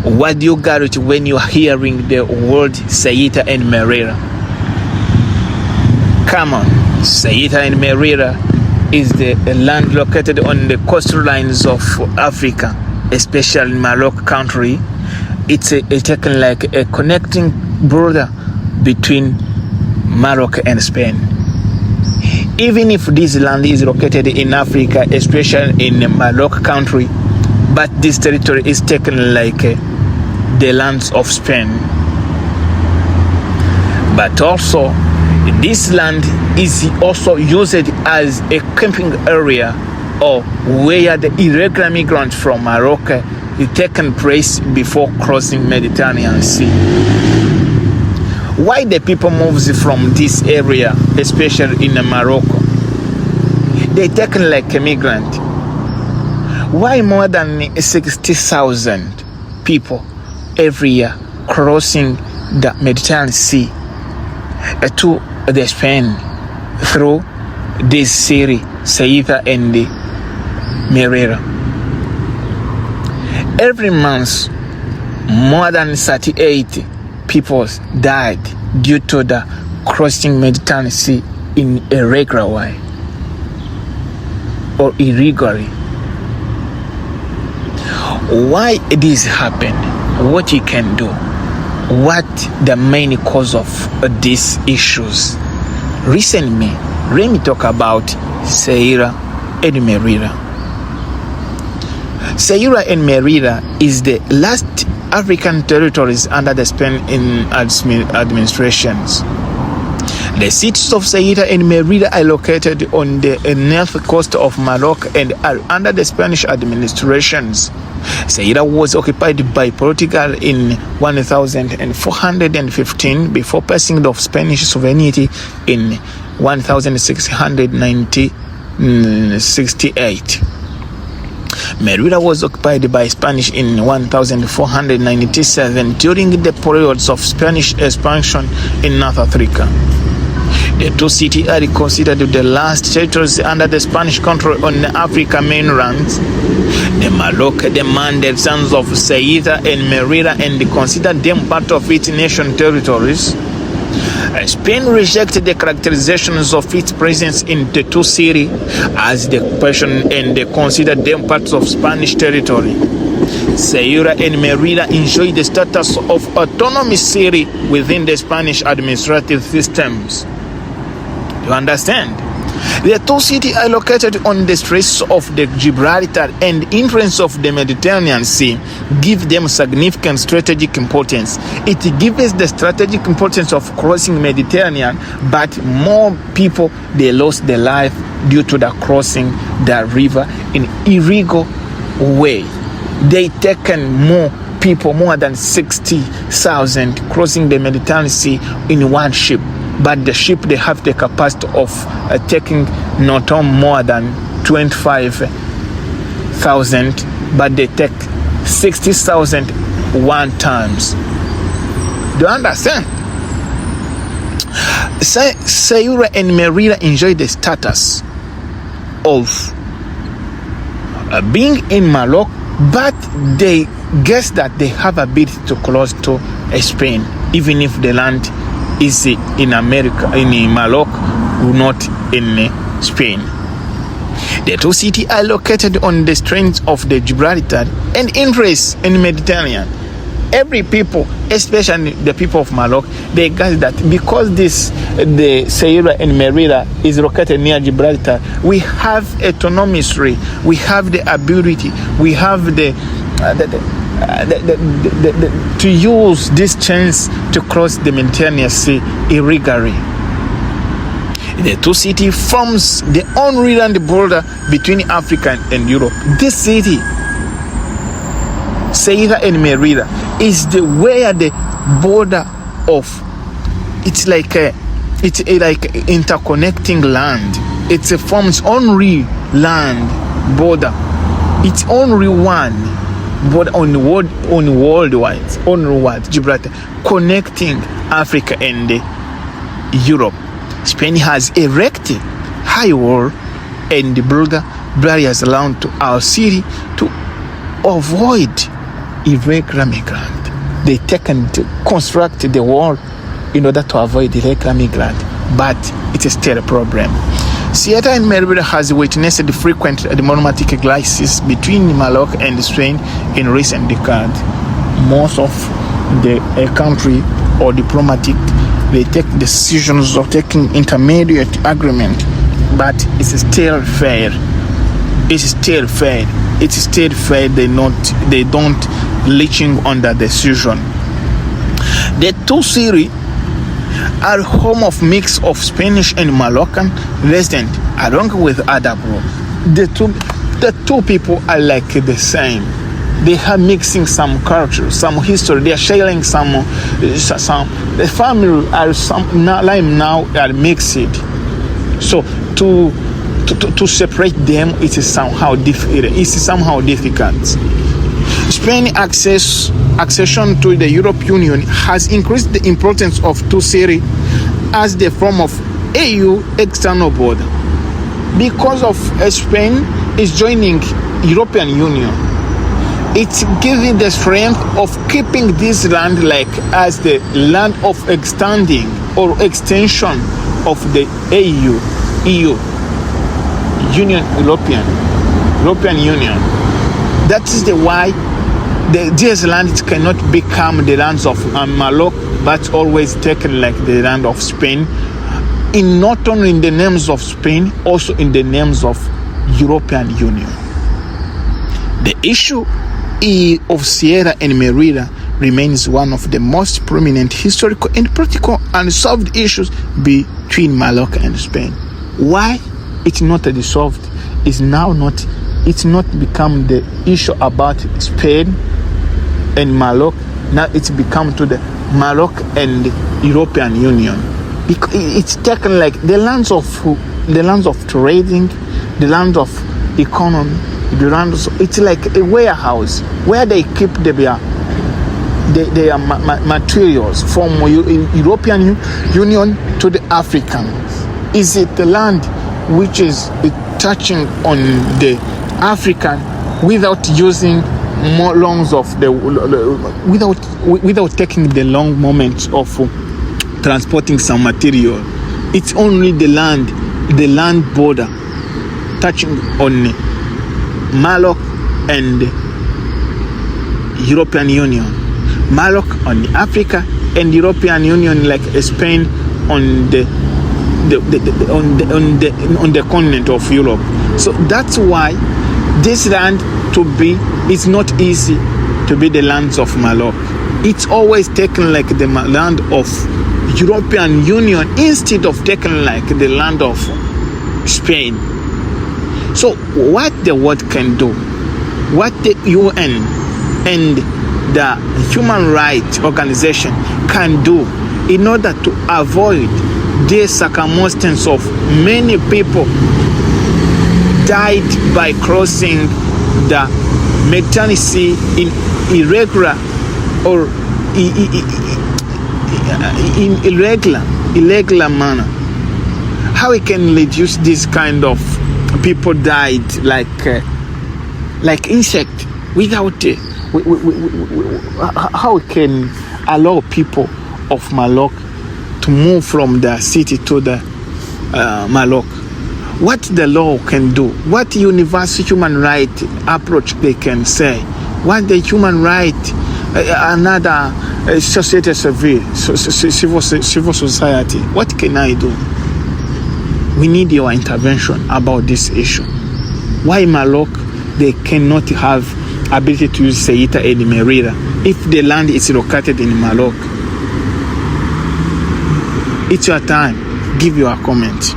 What do you got when you're hearing the word Ceuta and Melilla? Come on, Ceuta and Melilla is the land located on the coastal lines of Africa, especially in Morocco country. It's taken like a connecting border between Morocco and Spain. Even if this land is located in Africa, especially in Morocco country, but this territory is taken like the lands of Spain. But also, this land is also used as a camping area or where the irregular migrants from Morocco is taken place before crossing Mediterranean Sea. Why the people moves from this area, especially in Morocco? They taken like a migrant. Why more than 60,000 people every year crossing the Mediterranean Sea to the Spain through this city, Ceuta and Melilla? Every month, more than 38 people died due to the crossing Mediterranean Sea in a regular way or illegally. Why this happened? What you can do? What the main cause of these issues? Recently, let me talk about Ceuta and Melilla. Ceuta and Melilla is the last African territories under the Spain administrations. The cities of Ceuta and Melilla are located on the north coast of Morocco and are under the Spanish administrations. Ceuta was occupied by Portugal in 1415 before passing of Spanish sovereignty in 1668. Melilla was occupied by Spanish in 1497 during the periods of Spanish expansion in North Africa. The two cities are considered the last territories under the Spanish control on the African mainland. The Morocco demanded sons of Ceuta and Melilla and considered them part of its nation territories. Spain rejected the characterizations of its presence in the two cities as the question and they considered them parts of Spanish territory. Ceuta and Melilla enjoy the status of autonomous city within the Spanish administrative systems. You understand? The two cities are located on the Straits of the Gibraltar and entrance of the Mediterranean Sea, give them significant strategic importance. It gives the strategic importance of crossing Mediterranean, but more people they lost their life due to the crossing the river in illegal way. They taken more people, more than 60,000 crossing the Mediterranean Sea in one ship. But the ship, they have the capacity of taking not more than 25,000, but they take 60,000 one times. Do you understand? Ceuta and Melilla enjoy the status of being in Morocco, but they guess that they have a bit too close to Spain, even if the land is in America, in Morocco, not in Spain. The two cities are located on the Straits of the Gibraltar and interest in the Mediterranean. Every people, especially the people of Morocco, they guess that because the Ceuta and Melilla is located near Gibraltar, we have autonomously, we have the ability, we have to use this chance to cross the Mediterranean Sea illegally. The two cities forms the only land border between Africa and Europe. This city, Ceuta and Melilla, is where the border of it's like interconnecting land. It forms only land border. It's only one. But on worldwide, Gibraltar, connecting Africa and Europe. Spain has erected high wall and border barriers around to our city to avoid irregular migrant. They taken to construct the wall in order to avoid irregular migrant, but it is still a problem. Ceuta and Melilla has witnessed frequent diplomatic crises between Morocco and Spain in recent decades. Most of the country or diplomatic, they take decisions of taking intermediate agreement, but it's still fair. It's still fair. It's still fair. They don't reaching on the decision. The two cities are home of mix of Spanish and Moroccan residents, along with other groups. The two people are like the same. They are mixing some culture, some history. They are sharing some. The family are now are mixed. So to separate them, it is somehow difficult. Spain's accession to the European Union has increased the importance of two cities as the form of EU external border. Because of Spain is joining European Union, it's giving the strength of keeping this land like as the land of extending or extension of the EU European Union. That is the why these lands cannot become the lands of Morocco, but always taken like the land of Spain, in not only in the names of Spain, also in the names of European Union. The issue of Ceuta and Melilla remains one of the most prominent historical and political unsolved issues between Morocco and Spain. Why it's not resolved is now not. It's not become the issue about Spain and Morocco. Now it's become to the Morocco and European Union. Because it's taken like the lands of trading, the land of economy, the lands. It's like a warehouse where they keep their materials from European Union to the Africans. Is it the land which is touching on the African without using more longs of the without taking the long moments of transporting some material? It's only the land border touching on Morocco and European Union. Morocco on Africa and European Union like Spain on the continent of Europe. So that's why this land it's not easy to be the lands of Morocco. It's always taken like the land of European Union instead of taken like the land of Spain. So what the world can do, what the UN and the human rights organization can do in order to avoid the circumstance of many people died by crossing the Mediterranean Sea in irregular or in irregular manner. How we can reduce this kind of people died like insect without how we can allow people of Morocco to move from the city to the Morocco? What the law can do, what universal human right approach they can say, what the human right, another society civil society, what can I do? We need your intervention about this issue. Why Morocco, they cannot have ability to use Ceuta and Melilla if the land is located in Morocco? It's your time. Give your comment.